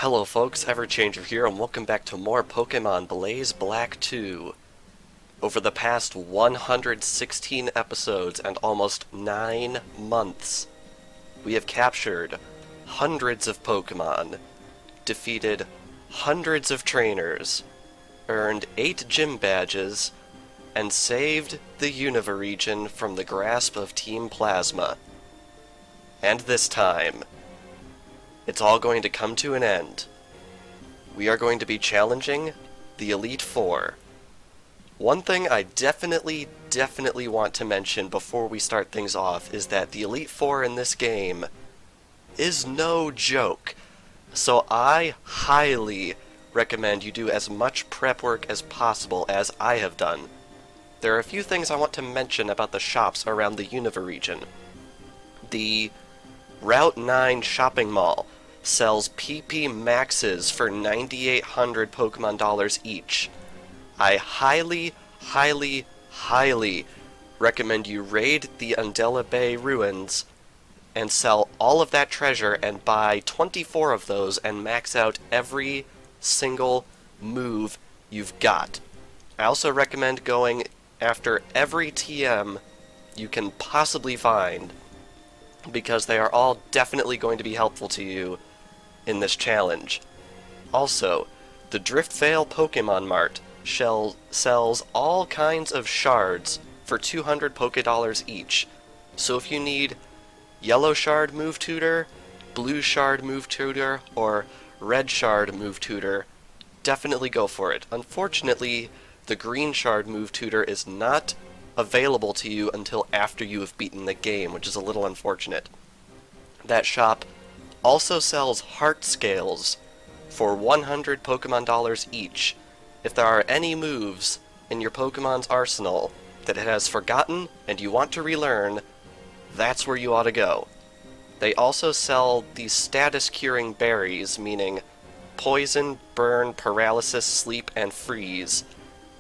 Hello folks, Everchanger here, and welcome back to more Pokemon Blaze Black 2. Over the past 116 episodes and almost 9 months, we have captured hundreds of Pokemon, defeated hundreds of trainers, earned 8 gym badges, and saved the Unova region from the grasp of Team Plasma. And this time, it's all going to come to an end. We are going to be challenging the Elite Four. One thing I definitely want to mention before we start things off is that the Elite Four in this game is no joke. So I highly recommend you do as much prep work as possible as I have done. There are a few things I want to mention about the shops around the Unova region. The Route 9 shopping mall sells PP Maxes for 9,800 Pokemon dollars each. I highly recommend you raid the Undella Bay ruins and sell all of that treasure and buy 24 of those and max out every single move you've got. I also recommend going after every TM you can possibly find, because they are all definitely going to be helpful to you in this challenge. Also, the Driftvale Pokemon Mart sells all kinds of shards for 200 Poké-Dollars each. So if you need Yellow Shard Move Tutor, Blue Shard Move Tutor, or Red Shard Move Tutor, definitely go for it. Unfortunately, the Green Shard Move Tutor is not available to you until after you have beaten the game, which is a little unfortunate. That shop also sells heart scales for 100 Pokemon dollars each. If there are any moves in your Pokemon's arsenal that it has forgotten and you want to relearn, that's where you ought to go. They also sell these status curing berries, meaning poison, burn, paralysis, sleep, and freeze.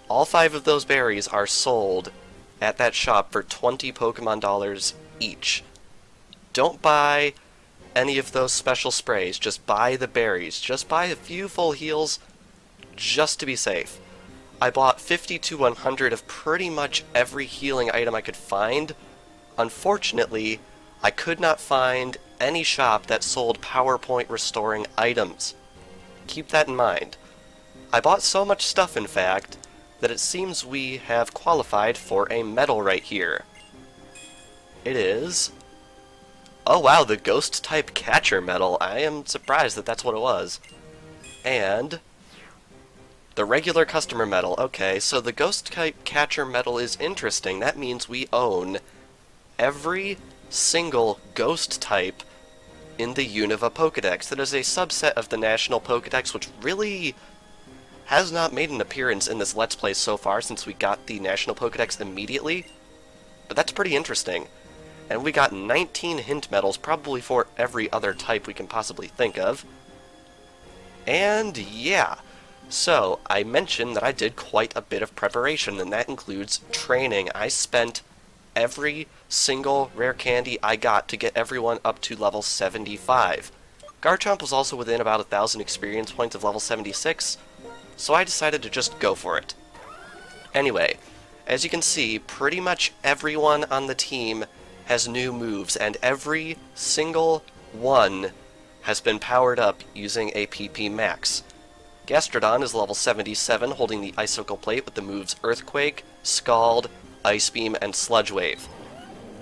All 5 of those berries are sold at that shop for 20 Pokemon dollars each. Don't buy any of those special sprays, just buy the berries. Just buy a few full heals just to be safe. I bought 50 to 100 of pretty much every healing item I could find. Unfortunately, I could not find any shop that sold PowerPoint restoring items. Keep that in mind. I bought so much stuff, in fact, that it seems we have qualified for a medal right here. It is... oh wow, the Ghost-type Catcher medal. I am surprised that that's what it was. And the regular customer medal. Okay, so the Ghost-type Catcher medal is interesting. That means we own every single Ghost type in the Unova Pokedex. That is a subset of the National Pokedex, which really has not made an appearance in this Let's Play so far since we got the National Pokedex immediately. But that's pretty interesting. And we got 19 hint medals, probably for every other type we can possibly think of. And yeah, so I mentioned that I did quite a bit of preparation, and that includes training. I spent every single rare candy I got to get everyone up to level 75. Garchomp was also within about 1,000 experience points of level 76, so I decided to just go for it. Anyway, as you can see, pretty much everyone on the team has new moves, and every single one has been powered up using a PP Max. Gastrodon is level 77, holding the Icicle Plate with the moves Earthquake, Scald, Ice Beam, and Sludge Wave.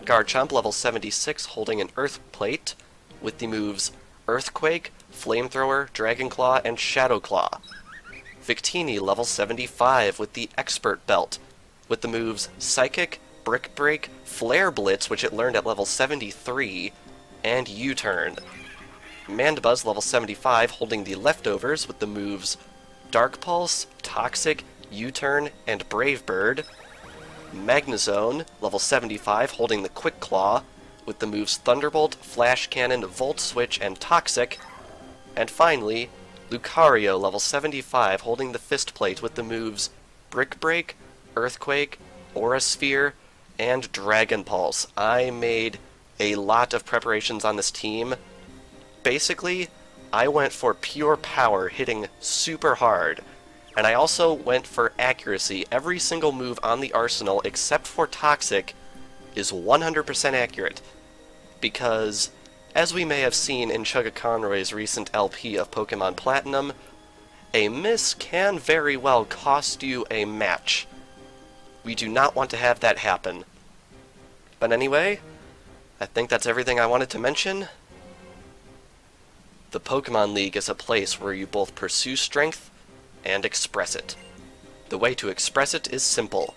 Garchomp, level 76, holding an Earth Plate with the moves Earthquake, Flamethrower, Dragon Claw, and Shadow Claw. Victini, level 75, with the Expert Belt with the moves Psychic, Brick Break, Flare Blitz, which it learned at level 73, and U-Turn. Mandibuzz, level 75, holding the Leftovers with the moves Dark Pulse, Toxic, U-Turn, and Brave Bird. Magnezone, level 75, holding the Quick Claw with the moves Thunderbolt, Flash Cannon, Volt Switch, and Toxic. And finally, Lucario, level 75, holding the Fist Plate with the moves Brick Break, Earthquake, Aura Sphere, and Dragon Pulse. I made a lot of preparations on this team. Basically, I went for pure power, hitting super hard. And I also went for accuracy. Every single move on the arsenal, except for Toxic, is 100% accurate. Because, as we may have seen in Chugga Conroy's recent LP of Pokemon Platinum, a miss can very well cost you a match. We do not want to have that happen. But anyway, I think that's everything I wanted to mention. The Pokémon League is a place where you both pursue strength and express it. The way to express it is simple.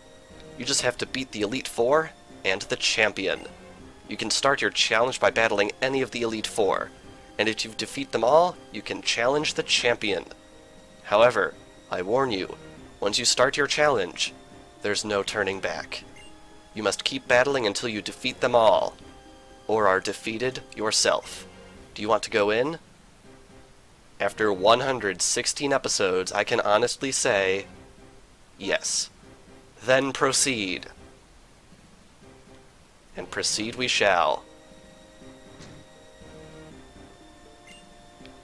You just have to beat the Elite Four and the champion. You can start your challenge by battling any of the Elite Four, and if you defeat them all, you can challenge the champion. However, I warn you, once you start your challenge, there's no turning back. You must keep battling until you defeat them all, or are defeated yourself. Do you want to go in? After 116 episodes, I can honestly say, yes. Then proceed. And proceed we shall.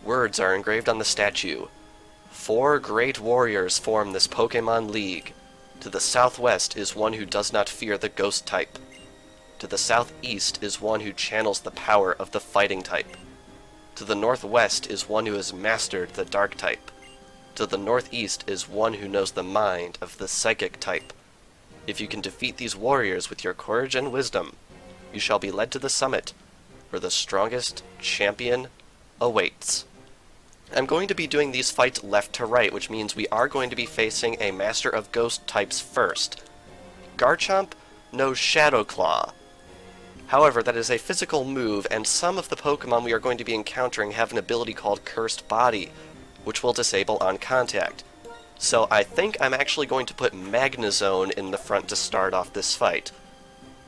Words are engraved on the statue. 4 great warriors form this Pokémon League. To the southwest is one who does not fear the ghost type. To the southeast is one who channels the power of the fighting type. To the northwest is one who has mastered the dark type. To the northeast is one who knows the mind of the psychic type. If you can defeat these warriors with your courage and wisdom, you shall be led to the summit, where the strongest champion awaits. I'm going to be doing these fights left to right, which means we are going to be facing a Master of Ghost types first. Garchomp knows Shadow Claw. However, that is a physical move, and some of the Pokemon we are going to be encountering have an ability called Cursed Body, which will disable on contact. So I think I'm actually going to put Magnezone in the front to start off this fight.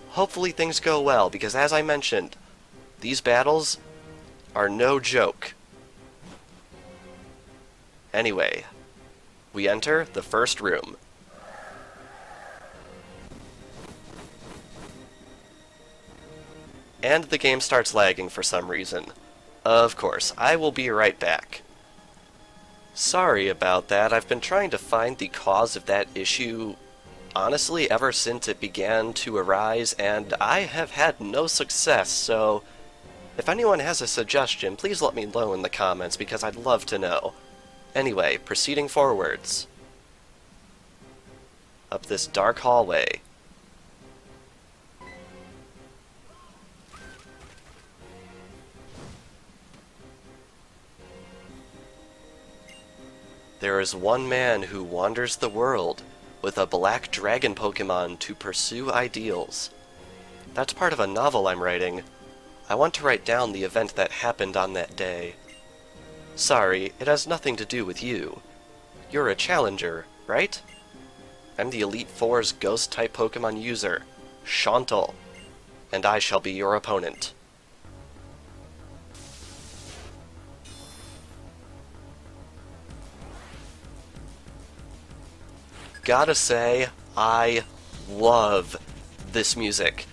Hopefully things go well, because as I mentioned, these battles are no joke. Anyway, we enter the first room. And the game starts lagging for some reason. Of course, I will be right back. Sorry about that. I've been trying to find the cause of that issue, honestly, ever since it began to arise, and I have had no success, so if anyone has a suggestion, please let me know in the comments, because I'd love to know. Anyway, proceeding forwards. Up this dark hallway. There is one man who wanders the world with a black dragon Pokemon to pursue ideals. That's part of a novel I'm writing. I want to write down the event that happened on that day. Sorry, it has nothing to do with you. You're a challenger, right? I'm the Elite Four's Ghost-type Pokemon user, Shauntal, and I shall be your opponent. Gotta say, I love this music.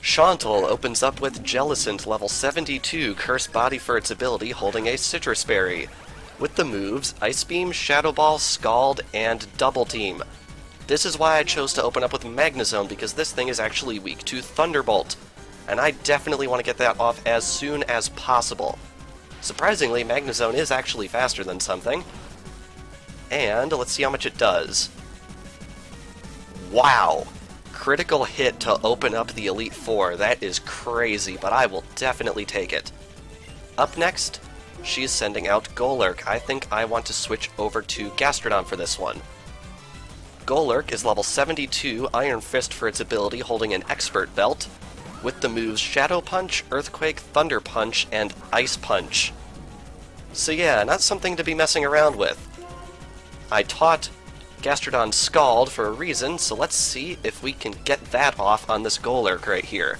Shauntal opens up with Jellicent level 72 Cursed Body for its ability holding a Citrus Berry, with the moves Ice Beam, Shadow Ball, Scald, and Double Team. This is why I chose to open up with Magnezone, because this thing is actually weak to Thunderbolt, and I definitely want to get that off as soon as possible. Surprisingly, Magnezone is actually faster than something, and let's see how much it does. Wow! Critical hit to open up the Elite Four. That is crazy, but I will definitely take it. Up next, she's sending out Golurk. I think I want to switch over to Gastrodon for this one. Golurk is level 72 Iron Fist for its ability holding an Expert Belt, with the moves Shadow Punch, Earthquake, Thunder Punch, and Ice Punch. So yeah, not something to be messing around with. I taught Gastrodon Scald for a reason, so let's see if we can get that off on this Golurk right here.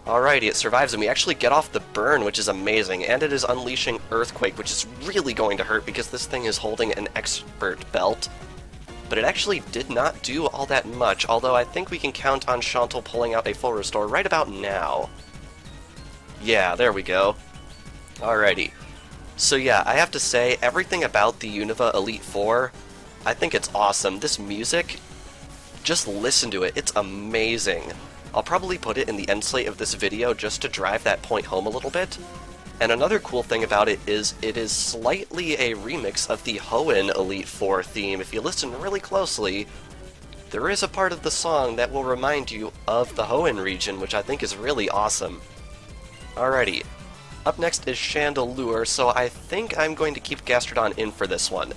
Alrighty, it survives, and we actually get off the burn, which is amazing, and it is unleashing Earthquake, which is really going to hurt because this thing is holding an Expert Belt. but it actually did not do all that much, although I think we can count on Shauntal pulling out a full restore right about now. Yeah, there we go. Alrighty. So yeah, I have to say, everything about the Unova Elite Four, I think it's awesome. This music, just listen to it, it's amazing. I'll probably put it in the end slate of this video just to drive that point home a little bit. And another cool thing about it is slightly a remix of the Hoenn Elite Four theme. If you listen really closely, there is a part of the song that will remind you of the Hoenn region, which I think is really awesome. Alrighty, up next is Chandelure, so I think I'm going to keep Gastrodon in for this one.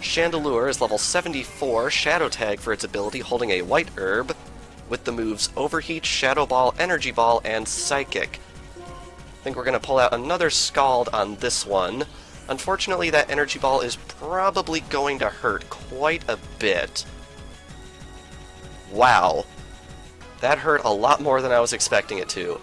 Chandelure is level 74, Shadow Tag for its ability, holding a white herb, with the moves Overheat, Shadow Ball, Energy Ball, and Psychic. I think we're going to pull out another Scald on this one. Unfortunately, that Energy Ball is probably going to hurt quite a bit. Wow. That hurt a lot more than I was expecting it to.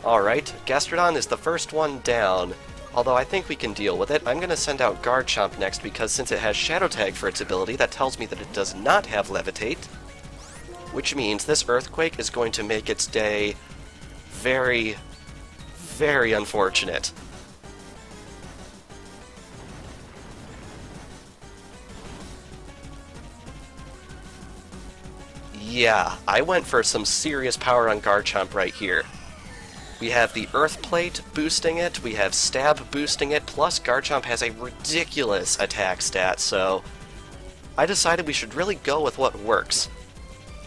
Alright, Gastrodon is the first one down. Although I think we can deal with it. I'm going to send out Garchomp next because since it has Shadow Tag for its ability, that tells me that it does not have Levitate. Which means this Earthquake is going to make its day very, very unfortunate. Yeah, I went for some serious power on Garchomp right here. We have the Earth Plate boosting it, we have Stab boosting it, plus Garchomp has a ridiculous attack stat, so I decided we should really go with what works.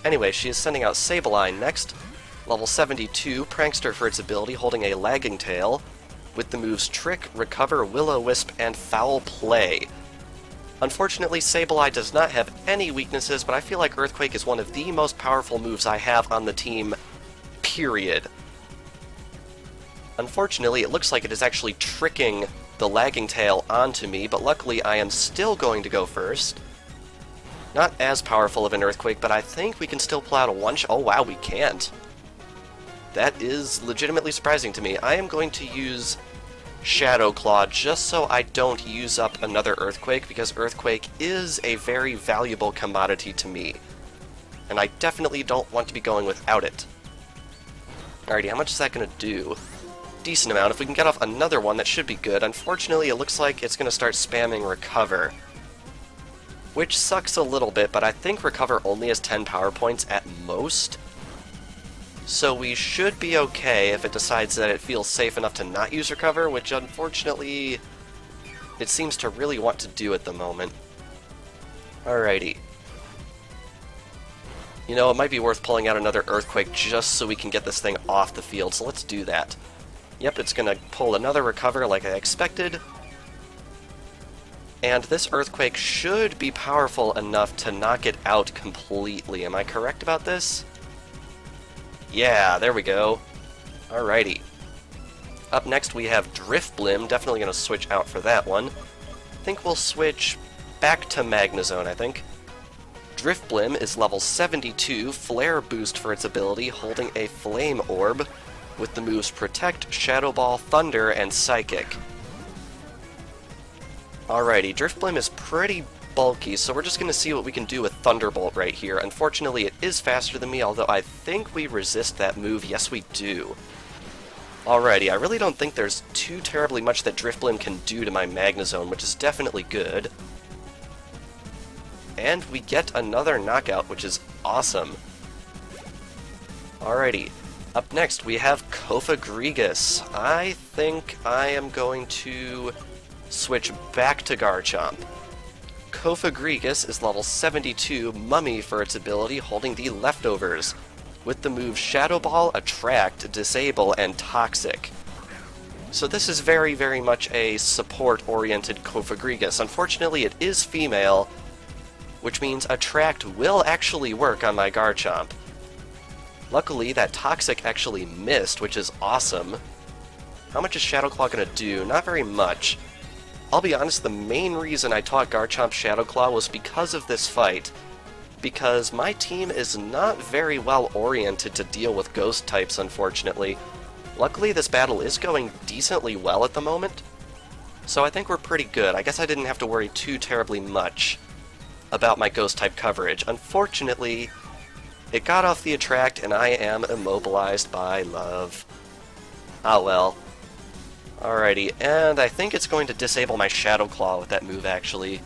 Anyway, she is sending out Sableye next, level 72, Prankster for its ability, holding a Lagging Tail, with the moves Trick, Recover, Will-O-Wisp, and Foul Play. Unfortunately, Sableye does not have any weaknesses, but I feel like Earthquake is one of the most powerful moves I have on the team, period. Unfortunately, it looks like it is actually tricking the Lagging Tail onto me, but luckily I am still going to go first. Not as powerful of an Earthquake, but I think we can still pull out a one-shot. Oh wow, we can't. That is legitimately surprising to me. I am going to use Shadow Claw just so I don't use up another Earthquake, because Earthquake is a very valuable commodity to me. And I definitely don't want to be going without it. Alrighty, how much is that going to do? Decent amount. If we can get off another one, that should be good. Unfortunately, it looks like it's going to start spamming Recover. Which sucks a little bit, but I think Recover only has 10 power points at most. So we should be okay if it decides that it feels safe enough to not use Recover, which unfortunately it seems to really want to do at the moment. Alrighty. You know, it might be worth pulling out another Earthquake just so we can get this thing off the field, so let's do that. Yep, it's going to pull another Recover like I expected. And this Earthquake should be powerful enough to knock it out completely. Am I correct about this? Yeah, there we go. Alrighty. Up next we have Drifblim, definitely going to switch out for that one. I think we'll switch back to Magnezone, I think. Drifblim is level 72, Flare boost for its ability, holding a Flame Orb, with the moves Protect, Shadow Ball, Thunder, and Psychic. Alrighty, Drifblim is pretty bulky, so we're just going to see what we can do with Thunderbolt right here. Unfortunately, it is faster than me, although I think we resist that move. Yes, we do. Alrighty, I really don't think there's too terribly much that Drifblim can do to my Magnezone, which is definitely good. And we get another knockout, which is awesome. Alrighty, up next we have Cofagrigus. I think I am going to switch back to Garchomp. Cofagrigus is level 72, Mummy for its ability, holding the Leftovers, with the moves Shadow Ball, Attract, Disable, and Toxic. So this is very, very much a support-oriented Cofagrigus. Unfortunately, it is female, which means Attract will actually work on my Garchomp. Luckily, that Toxic actually missed, which is awesome. How much is Shadow Claw going to do? Not very much. I'll be honest, the main reason I taught Garchomp Shadow Claw was because of this fight. Because my team is not very well oriented to deal with ghost types, unfortunately. Luckily, this battle is going decently well at the moment, so I think we're pretty good. I guess I didn't have to worry too terribly much. about my Ghost-type coverage. Unfortunately, it got off the attract, and I am immobilized by love. Ah well. Alrighty, and I think it's going to disable my Shadow Claw with that move, actually.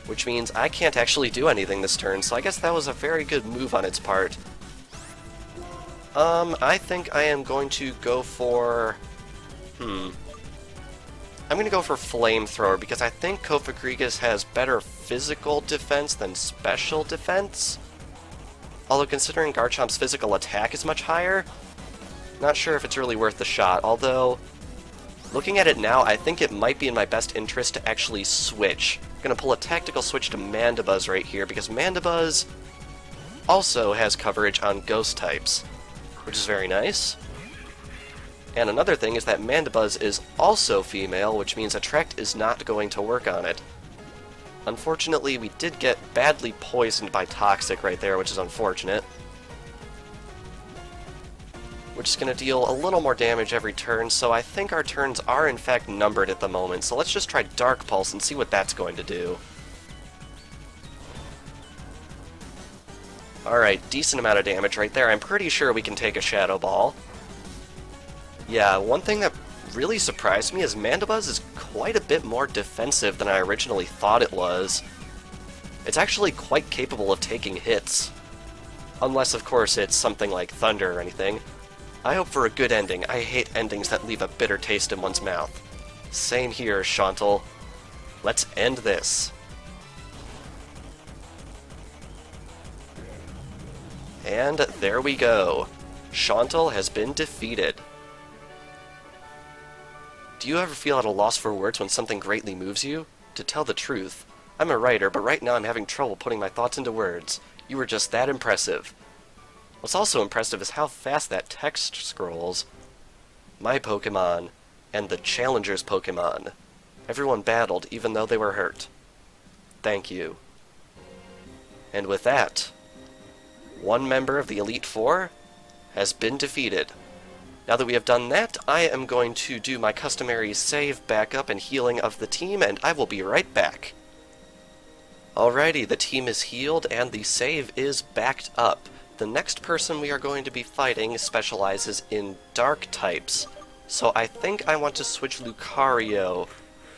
Which means I can't actually do anything this turn, so I guess that was a very good move on its part. I think I am going to go for... I'm going to go for Flamethrower, because I think Kofagrigus has better physical defense than special defense. Although considering Garchomp's physical attack is much higher, not sure if it's really worth the shot. Although, looking at it now, I think it might be in my best interest to actually switch. I'm going to pull a tactical switch to Mandibuzz right here, because Mandibuzz also has coverage on Ghost types, which is very nice. And another thing is that Mandibuzz is also female, which means Attract is not going to work on it. Unfortunately, we did get badly poisoned by Toxic right there, which is unfortunate. We're just going to deal a little more damage every turn, so I think our turns are in fact numbered at the moment, so let's just try Dark Pulse and see what that's going to do. Alright, decent amount of damage right there. I'm pretty sure we can take a Shadow Ball. Yeah, one thing that really surprised me is Mandibuzz is quite a bit more defensive than I originally thought it was. It's actually quite capable of taking hits. Unless, of course, it's something like Thunder or anything. I hope for a good ending. I hate endings that leave a bitter taste in one's mouth. Same here, Shauntal. Let's end this. And there we go. Shauntal has been defeated. Do you ever feel at a loss for words when something greatly moves you? To tell the truth, I'm a writer, but right now I'm having trouble putting my thoughts into words. You were just that impressive. What's also impressive is how fast that text scrolls. My Pokémon, and the Challenger's Pokémon. Everyone battled even though they were hurt. Thank you. And with that, one member of the Elite Four has been defeated. Now that we have done that, I am going to do my customary save, backup, and healing of the team, and I will be right back. Alrighty, the team is healed, and the save is backed up. The next person we are going to be fighting specializes in Dark types, so I think I want to switch Lucario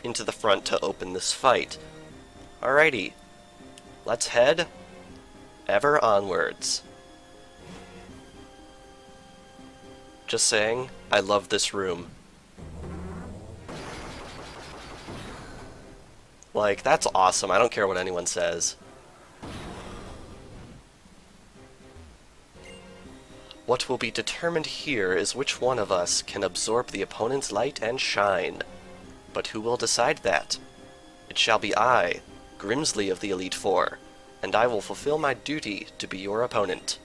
into the front to open this fight. Alrighty, let's head ever onwards. Just saying, I love this room. Like, that's awesome. I don't care what anyone says. What will be determined here is which one of us can absorb the opponent's light and shine. But who will decide that? It shall be I, Grimsley of the Elite Four, and I will fulfill my duty to be your opponent.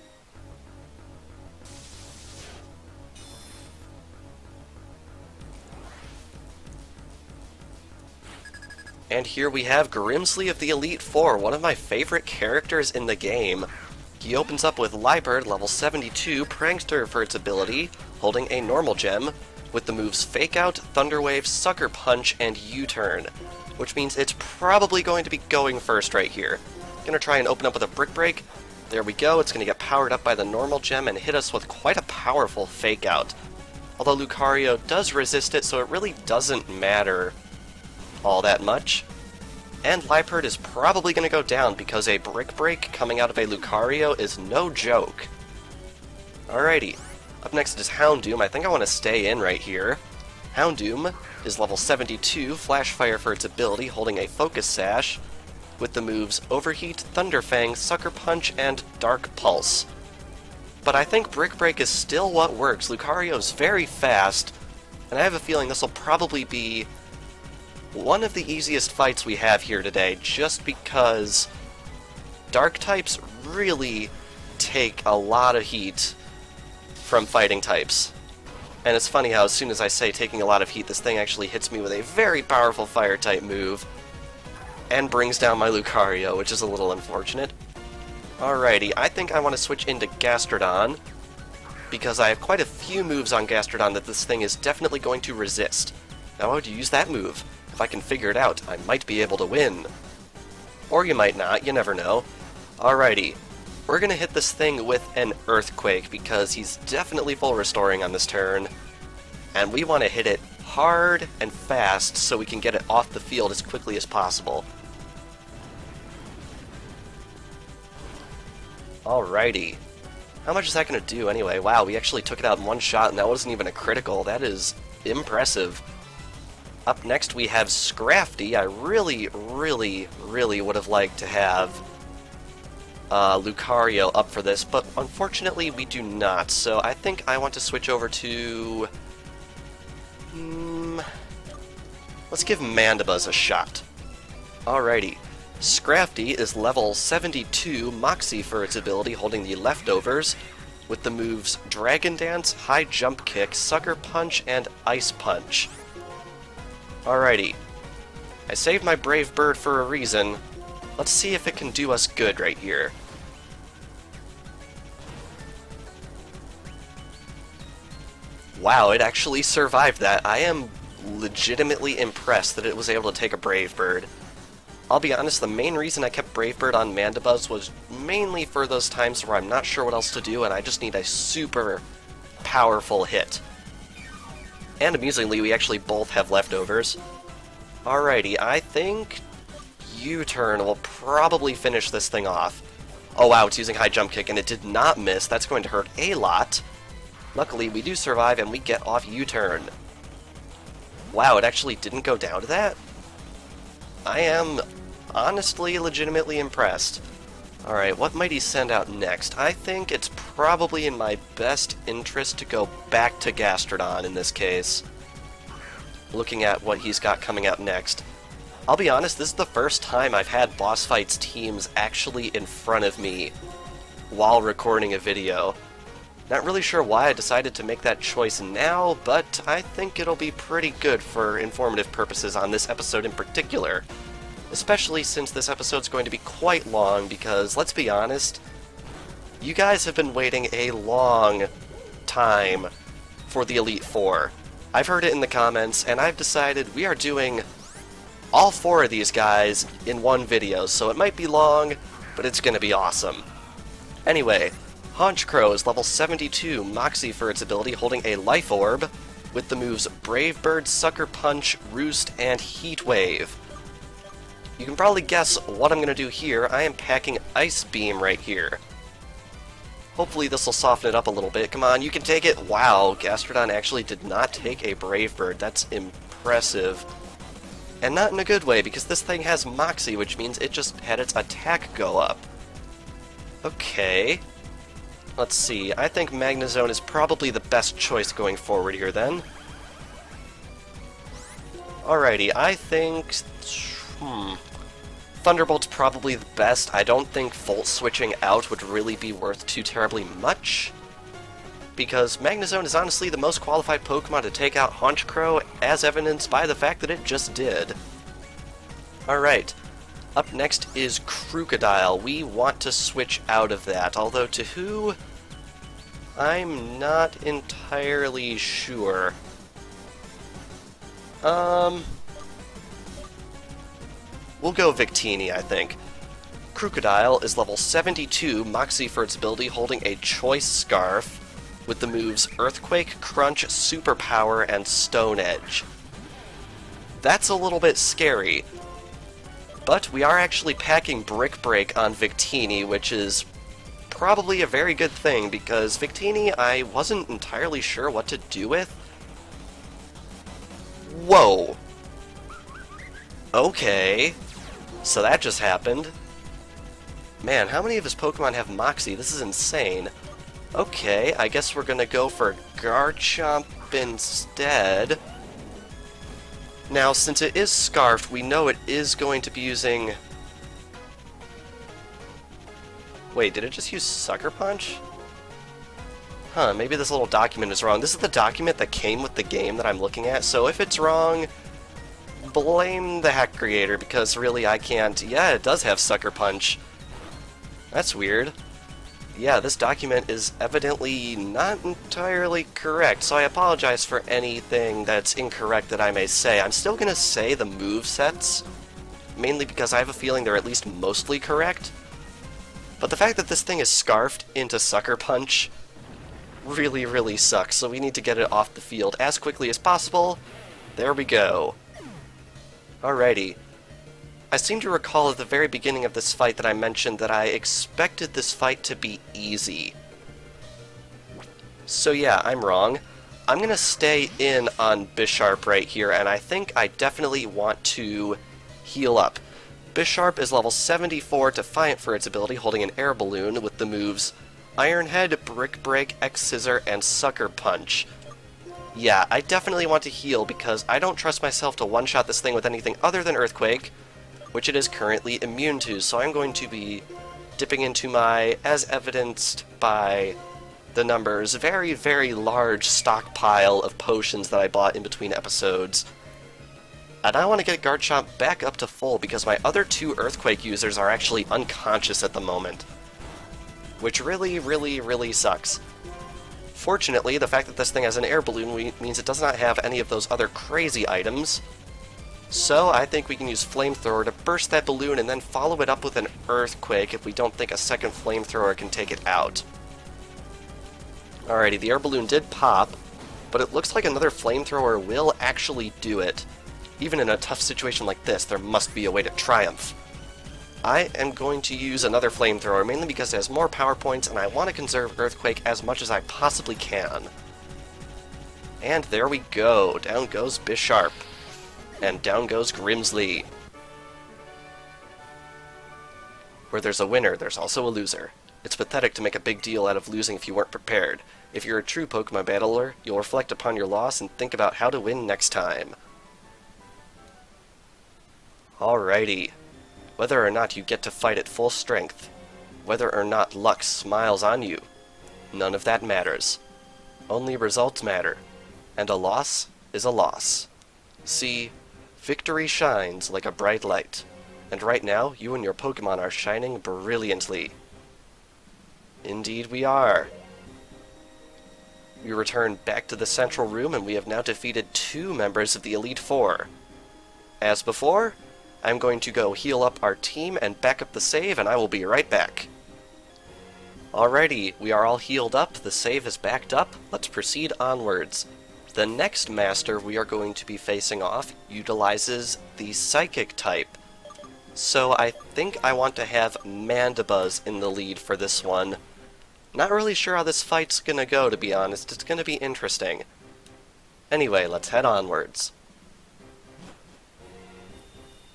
And here we have Grimsley of the Elite Four, one of my favorite characters in the game. He opens up with Liepard, level 72, Prankster for its ability, holding a normal gem, with the moves Fake Out, Thunder Wave, Sucker Punch, and U-Turn, which means it's probably going to be going first right here. Gonna try and open up with a Brick Break. There we go, it's gonna get powered up by the normal gem and hit us with quite a powerful Fake Out. Although Lucario does resist it, so it really doesn't matter all that much. And Liepard is probably going to go down because a Brick Break coming out of a Lucario is no joke. Alrighty, up next is Houndoom. I think I want to stay in right here. Houndoom is level 72, Flash Fire for its ability, holding a Focus Sash, with the moves Overheat, Thunderfang, Sucker Punch, and Dark Pulse. But I think Brick Break is still what works. Lucario's very fast, and I have a feeling this will probably be one of the easiest fights we have here today, just because Dark types really take a lot of heat from fighting types. And it's funny how as soon as I say taking a lot of heat, this thing actually hits me with a very powerful fire type move and brings down my Lucario, which is a little unfortunate. Alrighty, I think I want to switch into Gastrodon, because I have quite a few moves on Gastrodon that this thing is definitely going to resist. Now how would you use that move? If I can figure it out, I might be able to win. Or you might not, you never know. Alrighty, we're gonna hit this thing with an Earthquake because he's definitely full restoring on this turn. And we want to hit it hard and fast so we can get it off the field as quickly as possible. Alrighty. How much is that going to do anyway? Wow, we actually took it out in one shot and that wasn't even a critical. That is impressive. Up next we have Scrafty. I really would have liked to have Lucario up for this, but unfortunately we do not. So I think I want to switch over to... let's give Mandibuzz a shot. Alrighty. Scrafty is level 72 Moxie for its ability, holding the leftovers, with the moves Dragon Dance, High Jump Kick, Sucker Punch, and Ice Punch. Alrighty. I saved my Brave Bird for a reason. Let's see if it can do us good right here. Wow, it actually survived that. I am legitimately impressed that it was able to take a Brave Bird. I'll be honest, the main reason I kept Brave Bird on Mandibuzz was mainly for those times where I'm not sure what else to do and I just need a super powerful hit. And amusingly, we actually both have leftovers. Alrighty, I think U-turn will probably finish this thing off. Oh wow, it's using High Jump Kick and it did not miss. That's going to hurt a lot. Luckily, we do survive and we get off U-turn. Wow, it actually didn't go down to that? I am honestly, legitimately impressed. Alright, what might he send out next? I think it's probably in my best interest to go back to Gastrodon in this case. Looking at what he's got coming out next. I'll be honest, this is the first time I've had boss fights teams actually in front of me while recording a video. Not really sure why I decided to make that choice now, but I think it'll be pretty good for informative purposes on this episode in particular. Especially since this episode's going to be quite long, because, let's be honest, you guys have been waiting a long time for the Elite Four. I've heard it in the comments, and I've decided we are doing all four of these guys in one video, so it might be long, but it's gonna be awesome. Anyway, Honchkrow is level 72 Moxie for its ability, holding a Life Orb, with the moves Brave Bird, Sucker Punch, Roost, and Heat Wave. You can probably guess what I'm going to do here. I am packing Ice Beam right here. Hopefully this will soften it up a little bit. Come on, you can take it! Wow, Gastrodon actually did not take a Brave Bird. That's impressive. And not in a good way, because this thing has Moxie, which means it just had its attack go up. Okay. Let's see, I think Magnezone is probably the best choice going forward here then. Alrighty, I think... Thunderbolt's probably the best. I don't think Volt switching out would really be worth too terribly much, because Magnezone is honestly the most qualified Pokemon to take out Honchkrow, as evidenced by the fact that it just did. Alright, up next is Krookodile. We want to switch out of that, although to who? I'm not entirely sure. We'll go Victini, I think. Krookodile is level 72 Moxie for its ability, holding a Choice Scarf, with the moves Earthquake, Crunch, Superpower, and Stone Edge. That's a little bit scary, but we are actually packing Brick Break on Victini, which is probably a very good thing, because Victini I wasn't entirely sure what to do with. Whoa! Okay, so that just happened. Man, how many of his Pokemon have Moxie? This is insane. Okay, I guess we're gonna go for Garchomp instead. Now, since it is Scarfed, we know it is going to be using... Wait, did it just use Sucker Punch? Huh, maybe this little document is wrong. This is the document that came with the game that I'm looking at, so if it's wrong, blame the hack creator, because really I can't... Yeah, it does have Sucker Punch. That's weird. Yeah, this document is evidently not entirely correct, so I apologize for anything that's incorrect that I may say. I'm still gonna say the movesets mainly because I have a feeling they're at least mostly correct. But the fact that this thing is scarfed into Sucker Punch really, really sucks, so we need to get it off the field as quickly as possible. There we go. Alrighty. I seem to recall at the very beginning of this fight that I mentioned that I expected this fight to be easy. So yeah, I'm wrong. I'm gonna stay in on Bisharp right here, and I think I definitely want to heal up. Bisharp is level 74, defiant for its ability, holding an air balloon with the moves Iron Head, Brick Break, X Scissor, and Sucker Punch. Yeah, I definitely want to heal because I don't trust myself to one-shot this thing with anything other than Earthquake, which it is currently immune to, so I'm going to be dipping into my, as evidenced by the numbers, very, very large stockpile of potions that I bought in between episodes. And I want to get Garchomp back up to full because my other two Earthquake users are actually unconscious at the moment, which really, really, really sucks. Fortunately, the fact that this thing has an air balloon means it does not have any of those other crazy items, so I think we can use Flamethrower to burst that balloon and then follow it up with an Earthquake if we don't think a second Flamethrower can take it out. Alrighty, the air balloon did pop, but it looks like another Flamethrower will actually do it. Even in a tough situation like this, there must be a way to triumph. I am going to use another Flamethrower, mainly because it has more power points, and I want to conserve Earthquake as much as I possibly can. And there we go. Down goes Bisharp. And down goes Grimsley. Where there's a winner, there's also a loser. It's pathetic to make a big deal out of losing if you weren't prepared. If you're a true Pokemon battler, you'll reflect upon your loss and think about how to win next time. Alrighty. Whether or not you get to fight at full strength, whether or not luck smiles on you, none of that matters. Only results matter, and a loss is a loss. See, victory shines like a bright light, and right now you and your Pokemon are shining brilliantly. Indeed we are. We return back to the central room, and we have now defeated 2 members of the Elite Four. As before, I'm going to go heal up our team and back up the save, and I will be right back. Alrighty, we are all healed up, the save is backed up, let's proceed onwards. The next master we are going to be facing off utilizes the Psychic type. So I think I want to have Mandibuzz in the lead for this one. Not really sure how this fight's gonna go, to be honest. It's gonna be interesting. Anyway, let's head onwards.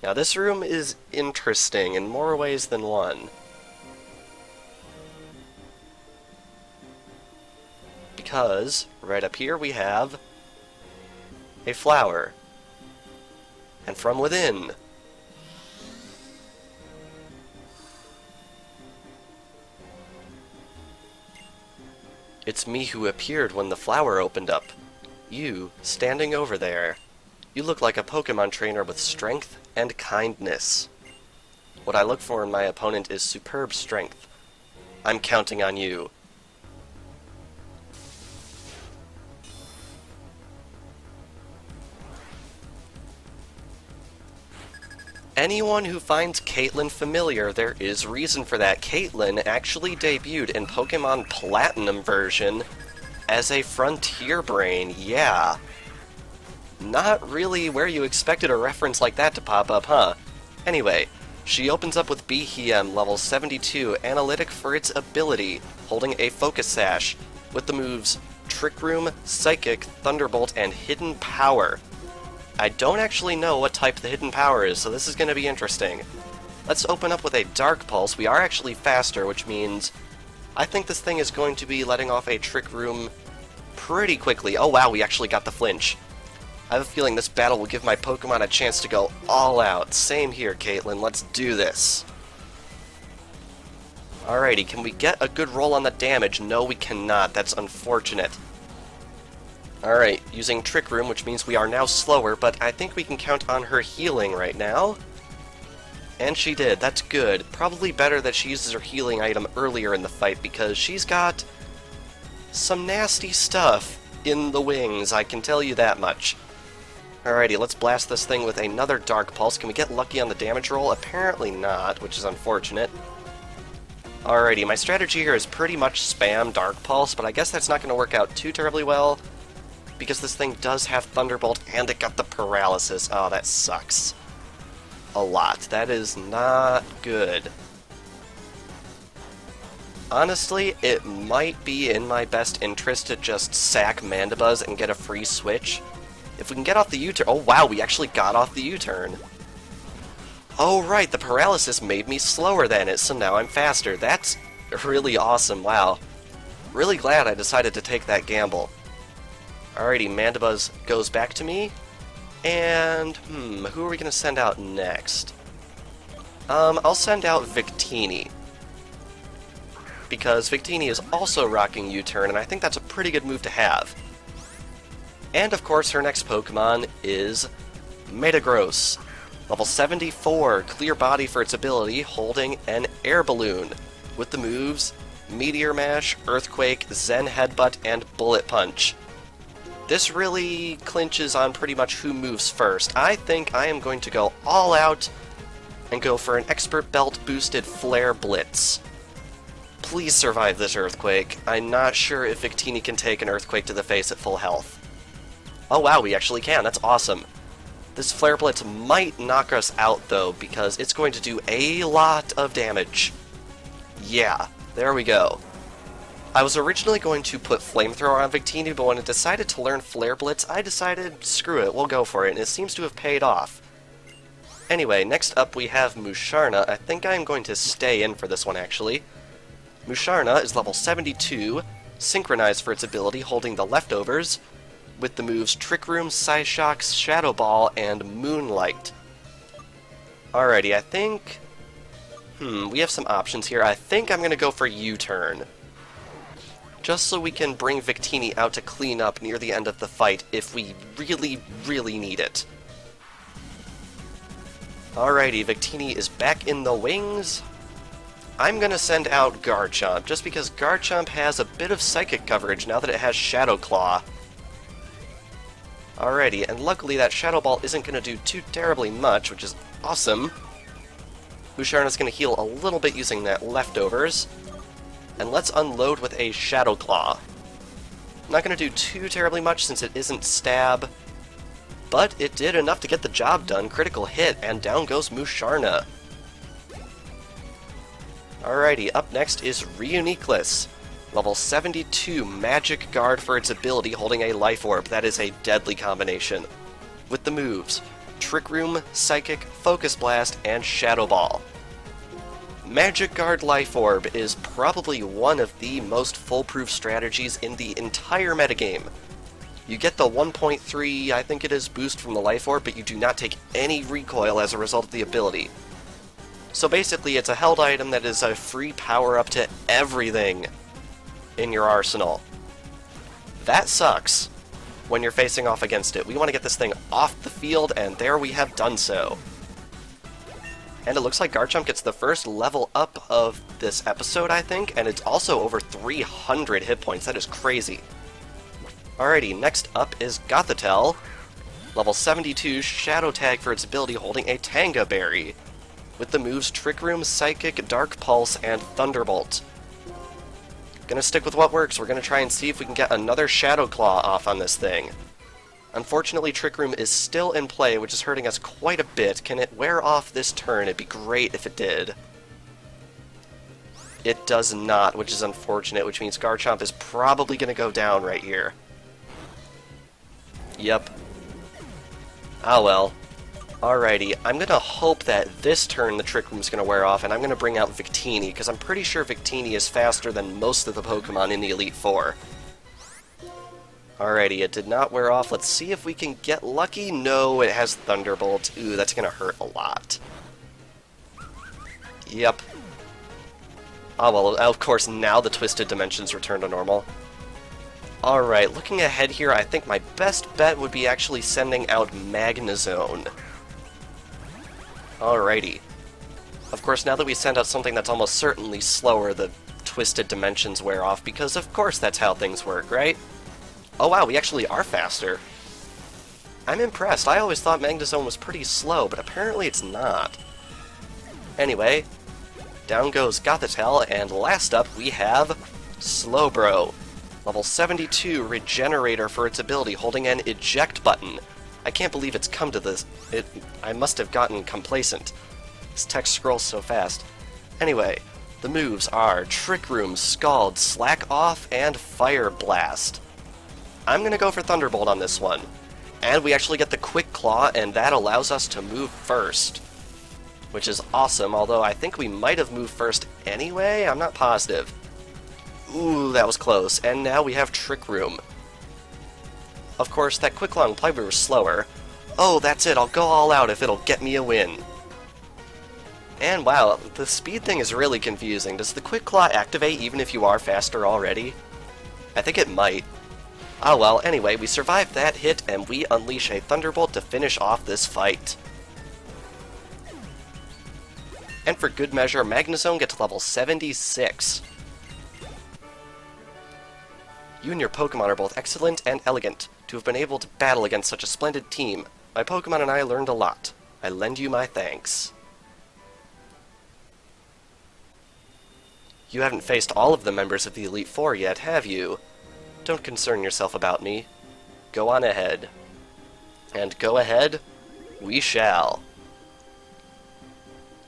Now this room is interesting in more ways than one. Because, right up here we have a flower. And from within, it's me who appeared when the flower opened up. You, standing over there. You look like a Pokemon trainer with strength and kindness. What I look for in my opponent is superb strength. I'm counting on you. Anyone who finds Caitlyn familiar, there is reason for that. Caitlyn actually debuted in Pokemon Platinum version as a Frontier Brain, yeah. Not really where you expected a reference like that to pop up, huh? Anyway, she opens up with Behem, level 72, analytic for its ability, holding a Focus Sash, with the moves Trick Room, Psychic, Thunderbolt, and Hidden Power. I don't actually know what type the Hidden Power is, so this is going to be interesting. Let's open up with a Dark Pulse. We are actually faster, which means I think this thing is going to be letting off a Trick Room pretty quickly. Oh wow, we actually got the flinch. I have a feeling this battle will give my Pokemon a chance to go all out. Same here, Caitlyn. Let's do this. Alrighty, can we get a good roll on the damage? No, we cannot. That's unfortunate. Alright, using Trick Room, which means we are now slower, but I think we can count on her healing right now. And she did. That's good. Probably better that she uses her healing item earlier in the fight, because she's got some nasty stuff in the wings, I can tell you that much. Alrighty, let's blast this thing with another Dark Pulse. Can we get lucky on the damage roll? Apparently not, which is unfortunate. Alrighty, my strategy here is pretty much spam Dark Pulse, but I guess that's not going to work out too terribly well, because this thing does have Thunderbolt, and it got the Paralysis. Oh, that sucks. A lot. That is not good. Honestly, it might be in my best interest to just sack Mandibuzz and get a free switch. If we can get off the U-turn... Oh, wow, we actually got off the U-turn. Oh, right, the paralysis made me slower than it, so now I'm faster. That's really awesome, wow. Really glad I decided to take that gamble. Alrighty, Mandibuzz goes back to me. And, who are we going to send out next? I'll send out Victini. Because Victini is also rocking U-turn, and I think that's a pretty good move to have. And of course, her next Pokemon is Metagross. Level 74, clear body for its ability, holding an air balloon. With the moves Meteor Mash, Earthquake, Zen Headbutt, and Bullet Punch. This really clinches on pretty much who moves first. I think I am going to go all out and go for an Expert Belt boosted Flare Blitz. Please survive this Earthquake. I'm not sure if Victini can take an Earthquake to the face at full health. Oh wow, we actually can. That's awesome. This Flare Blitz might knock us out, though, because it's going to do a lot of damage. Yeah, there we go. I was originally going to put Flamethrower on Victini, but when it decided to learn Flare Blitz, I decided, screw it, we'll go for it, and it seems to have paid off. Anyway, next up we have Musharna. I think I'm going to stay in for this one, actually. Musharna is level 72, synchronized for its ability, holding the leftovers, with the moves Trick Room, Psyshock, Shadow Ball, and Moonlight. Alrighty, I think... we have some options here. I think I'm going to go for U-turn. Just so we can bring Victini out to clean up near the end of the fight if we really, really need it. Alrighty, Victini is back in the wings. I'm going to send out Garchomp, just because Garchomp has a bit of psychic coverage now that it has Shadow Claw. Alrighty, and luckily that Shadow Ball isn't going to do too terribly much, which is awesome. Musharna's going to heal a little bit using that leftovers. And let's unload with a Shadow Claw. Not going to do too terribly much since it isn't Stab, but it did enough to get the job done. Critical hit, and down goes Musharna. Alrighty, up next is Reuniclus. Level 72, Magic Guard for its ability, holding a Life Orb. That is a deadly combination. With the moves Trick Room, Psychic, Focus Blast, and Shadow Ball. Magic Guard Life Orb is probably one of the most foolproof strategies in the entire metagame. You get the 1.3, I think it is, boost from the Life Orb, but you do not take any recoil as a result of the ability. So basically, it's a held item that is a free power-up to everything in your arsenal. That sucks when you're facing off against it. We want to get this thing off the field, and there we have done so. And it looks like Garchomp gets the first level up of this episode, I think, and it's also over 300 hit points. That is crazy. Alrighty, next up is Gothitelle. Level 72, Shadow Tag for its ability, holding a Tanga Berry. With the moves Trick Room, Psychic, Dark Pulse, and Thunderbolt. Gonna stick with what works. We're gonna try and see if we can get another Shadow Claw off on this thing. Unfortunately, Trick Room is still in play, which is hurting us quite a bit. Can it wear off this turn? It'd be great if it did. It does not, which is unfortunate, which means Garchomp is probably gonna go down right here. Yep. Ah well. Alrighty, I'm gonna hope that this turn the Trick Room's gonna wear off, and I'm gonna bring out Victini, because I'm pretty sure Victini is faster than most of the Pokemon in the Elite Four. Alrighty, it did not wear off. Let's see if we can get lucky. No, it has Thunderbolt. Ooh, that's gonna hurt a lot. Yep. Oh well, of course, now the Twisted Dimensions return to normal. Alright, looking ahead here, I think my best bet would be actually sending out Magnezone. Alrighty. Of course, now that we send out something that's almost certainly slower, the Twisted Dimensions wear off, because of course that's how things work, right? Oh wow, we actually are faster. I'm impressed. I always thought Magnezone was pretty slow, but apparently it's not. Anyway, down goes Gothitelle, and last up we have Slowbro. Level 72 Regenerator for its ability, holding an eject button. I can't believe it's come to this. I must have gotten complacent. This text scrolls so fast. Anyway, the moves are Trick Room, Scald, Slack Off, and Fire Blast. I'm gonna go for Thunderbolt on this one. And we actually get the Quick Claw, and that allows us to move first. Which is awesome, although I think we might have moved first anyway, I'm not positive. Ooh, that was close, and now we have Trick Room. Of course, that Quick Claw implied we were slower. Oh, that's it, I'll go all out if it'll get me a win. And wow, the speed thing is really confusing. Does the Quick Claw activate even if you are faster already? I think it might. Oh well, anyway, we survived that hit, and we unleash a Thunderbolt to finish off this fight. And for good measure, Magnezone gets level 76. You and your Pokemon are both excellent and elegant. To have been able to battle against such a splendid team, my Pokemon and I learned a lot. I lend you my thanks. You haven't faced all of the members of the Elite Four yet, have you? Don't concern yourself about me. Go on ahead. And go ahead, we shall.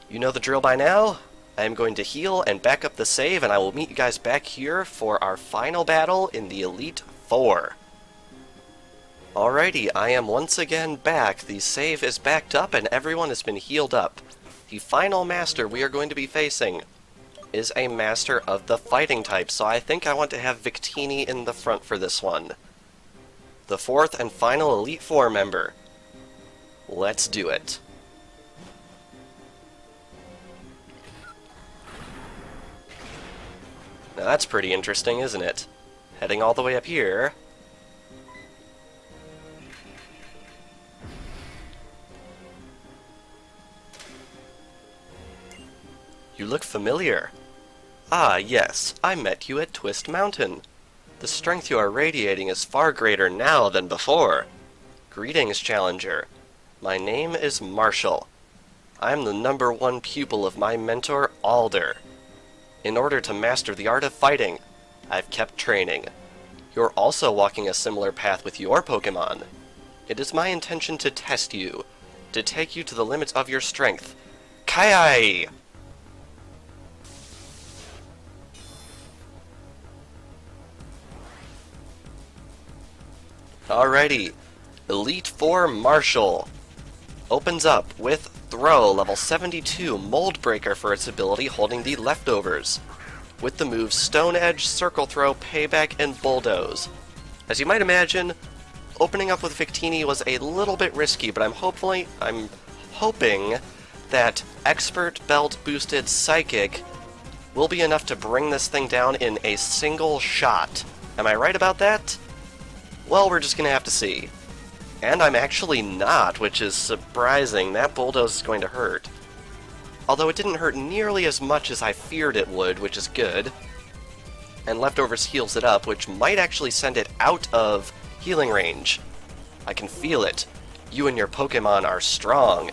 You know the drill by now? I am going to heal and back up the save, and I will meet you guys back here for our final battle in the Elite Four. Alrighty, I am once again back. The save is backed up and everyone has been healed up. The final master we are going to be facing is a master of the fighting type, so I think I want to have Victini in the front for this one. The fourth and final Elite Four member. Let's do it. Now that's pretty interesting, isn't it? Heading all the way up here. You look familiar. Ah, yes, I met you at Twist Mountain. The strength you are radiating is far greater now than before. Greetings, Challenger. My name is Marshal. I am the #1 pupil of my mentor, Alder. In order to master the art of fighting, I've kept training. You're also walking a similar path with your Pokémon. It is my intention to test you, to take you to the limits of your strength. Kai-ai! Alrighty, Elite Four Marshal opens up with Throw, level 72, Mold Breaker for its ability, holding the Leftovers, with the moves Stone Edge, Circle Throw, Payback, and Bulldoze. As you might imagine, opening up with Victini was a little bit risky, but I'm hoping that Expert Belt boosted Psychic will be enough to bring this thing down in a single shot. Am I right about that? Well, we're just gonna have to see. And I'm actually not, which is surprising. That Bulldoze is going to hurt. Although it didn't hurt nearly as much as I feared it would, which is good. And Leftovers heals it up, which might actually send it out of healing range. I can feel it. You and your Pokemon are strong.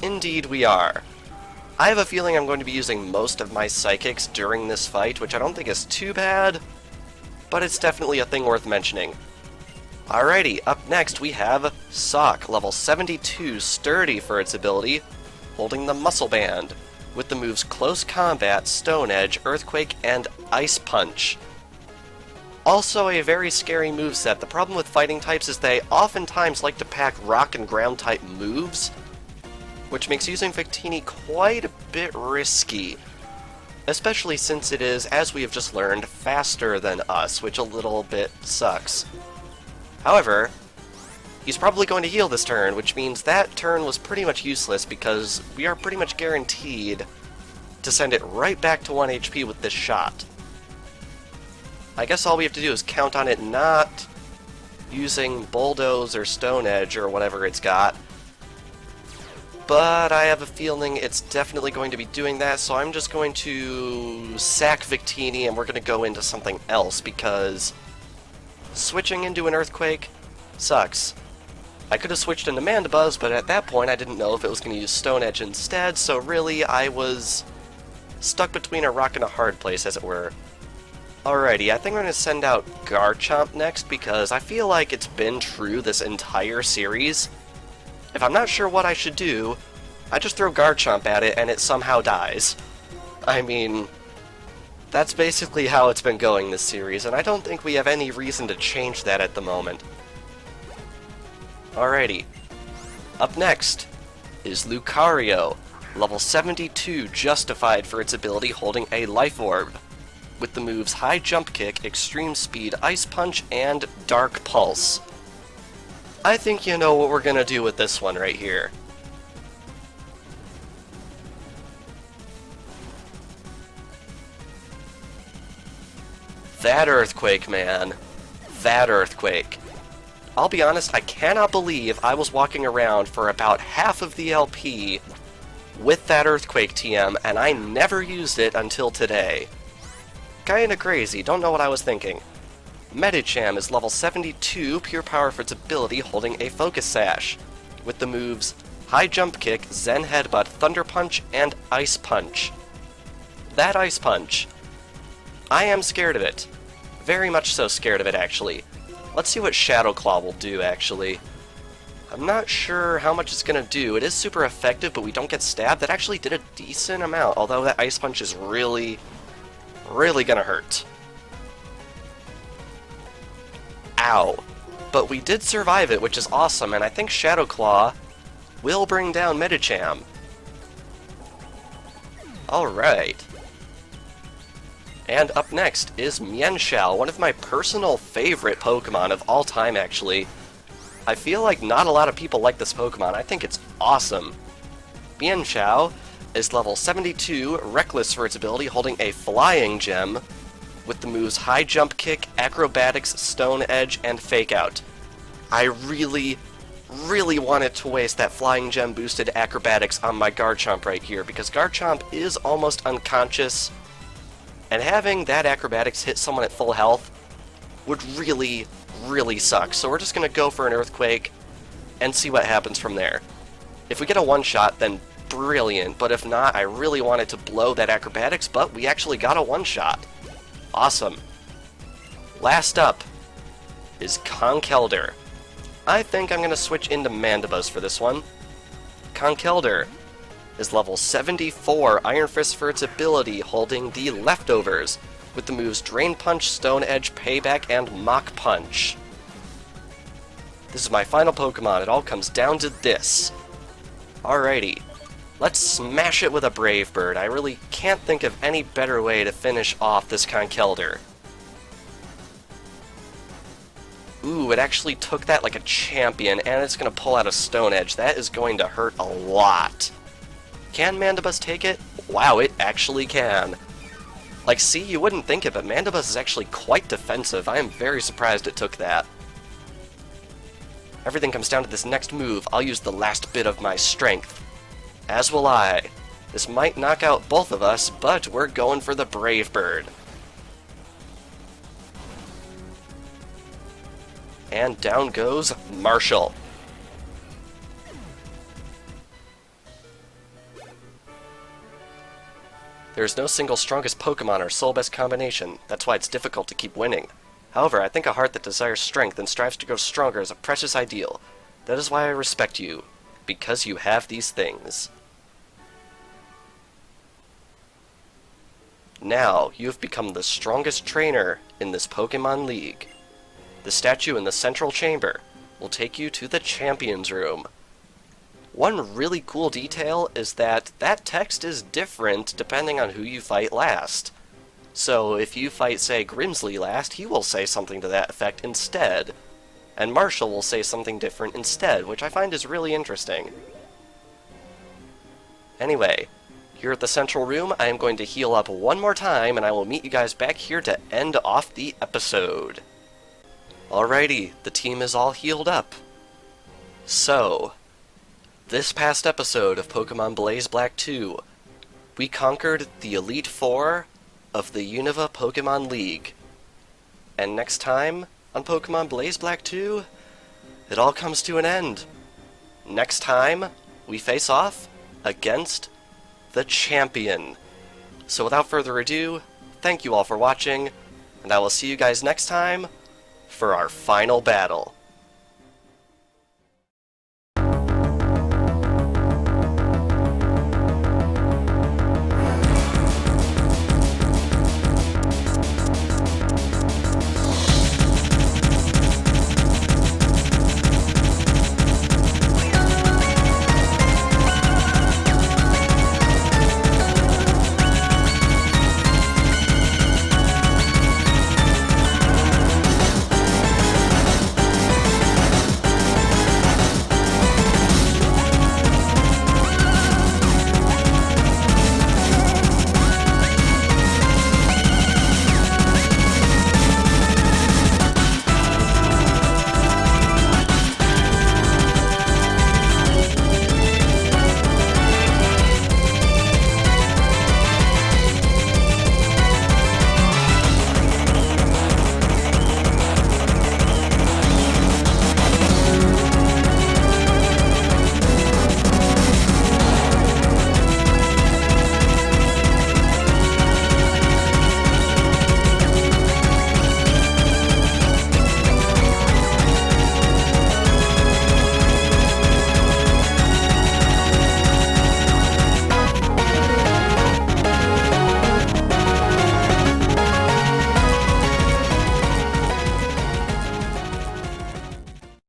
Indeed we are. I have a feeling I'm going to be using most of my Psychics during this fight, which I don't think is too bad, but it's definitely a thing worth mentioning. Alrighty, up next we have Sock, level 72, Sturdy for its ability, holding the Muscle Band, with the moves Close Combat, Stone Edge, Earthquake, and Ice Punch. Also a very scary moveset. The problem with fighting types is they oftentimes like to pack Rock and Ground type moves, which makes using Victini quite a bit risky. Especially since it is, as we have just learned, faster than us, which a little bit sucks. However, he's probably going to heal this turn, which means that turn was pretty much useless because we are pretty much guaranteed to send it right back to 1 HP with this shot. I guess all we have to do is count on it not using Bulldoze or Stone Edge or whatever it's got. But I have a feeling it's definitely going to be doing that, so I'm just going to sack Victini and we're going to go into something else because switching into an Earthquake sucks. I could have switched into Mandibuzz, but at that point I didn't know if it was going to use Stone Edge instead, so really I was stuck between a rock and a hard place, as it were. Alrighty, I think I'm going to send out Garchomp next, because I feel like it's been true this entire series. If I'm not sure what I should do, I just throw Garchomp at it and it somehow dies. I mean, that's basically how it's been going this series, and I don't think we have any reason to change that at the moment. Alrighty. Up next is Lucario, level 72, justified for its ability holding a Life Orb, with the moves High Jump Kick, Extreme Speed, Ice Punch, and Dark Pulse. I think you know what we're gonna do with this one right here. That Earthquake, man. That Earthquake. I'll be honest, I cannot believe I was walking around for about half of the LP with that Earthquake TM, and I never used it until today. Kinda crazy, don't know what I was thinking. Medicham is level 72, pure power for its ability holding a Focus Sash, with the moves High Jump Kick, Zen Headbutt, Thunder Punch, and Ice Punch. That Ice Punch. I am scared of it. Very much so scared of it, actually. Let's see what Shadow Claw will do, actually. I'm not sure how much it's gonna do. It is super effective, but we don't get stabbed. That actually did a decent amount, although that Ice Punch is really gonna hurt. Ow. But we did survive it, which is awesome, and I think Shadow Claw will bring down Medicham. Alright. And up next is Mienshao, one of my personal favorite Pokemon of all time, actually. I feel like not a lot of people like this Pokemon. I think it's awesome. Mienshao is level 72, reckless for its ability, holding a Flying Gem, with the moves High Jump Kick, Acrobatics, Stone Edge, and Fake Out. I really wanted to waste that Flying Gem boosted Acrobatics on my Garchomp right here, because Garchomp is almost unconscious, and having that Acrobatics hit someone at full health would really suck. So we're just going to go for an Earthquake and see what happens from there. If we get a one-shot, then brilliant, but if not, I really wanted to blow that Acrobatics, but we actually got a one-shot. Awesome. Last up is Conkeldurr. I think I'm going to switch into Mandibuzz for this one. Conkeldurr is level 74, Iron Fist for its ability, holding the Leftovers, with the moves Drain Punch, Stone Edge, Payback, and Mach Punch. This is my final Pokemon. It all comes down to this. Alrighty. Let's smash it with a Brave Bird. I really can't think of any better way to finish off this Conkeldurr. Ooh, it actually took that like a champion, and it's going to pull out a Stone Edge. That is going to hurt a lot. Can Mandibuzz take it? Wow, it actually can. Like, see, you wouldn't think it, but Mandibuzz is actually quite defensive. I am very surprised it took that. Everything comes down to this next move. I'll use the last bit of my strength. As will I. This might knock out both of us, but we're going for the Brave Bird. And down goes Marshal. There is no single strongest Pokemon or sole best combination. That's why it's difficult to keep winning. However, I think a heart that desires strength and strives to grow stronger is a precious ideal. That is why I respect you, because you have these things. Now, you have become the strongest trainer in this Pokémon League. The statue in the central chamber will take you to the Champions Room. One really cool detail is that that text is different depending on who you fight last. So if you fight, say, Grimsley last, he will say something to that effect instead. And Marshal will say something different instead, which I find is really interesting. Anyway, here at the central room, I am going to heal up one more time, and I will meet you guys back here to end off the episode. Alrighty, the team is all healed up. So, this past episode of Pokemon Blaze Black 2, we conquered the Elite Four of the Unova Pokemon League. And next time on Pokemon Blaze Black 2, it all comes to an end. Next time, we face off against the champion. So without further ado, thank you all for watching, and I will see you guys next time for our final battle.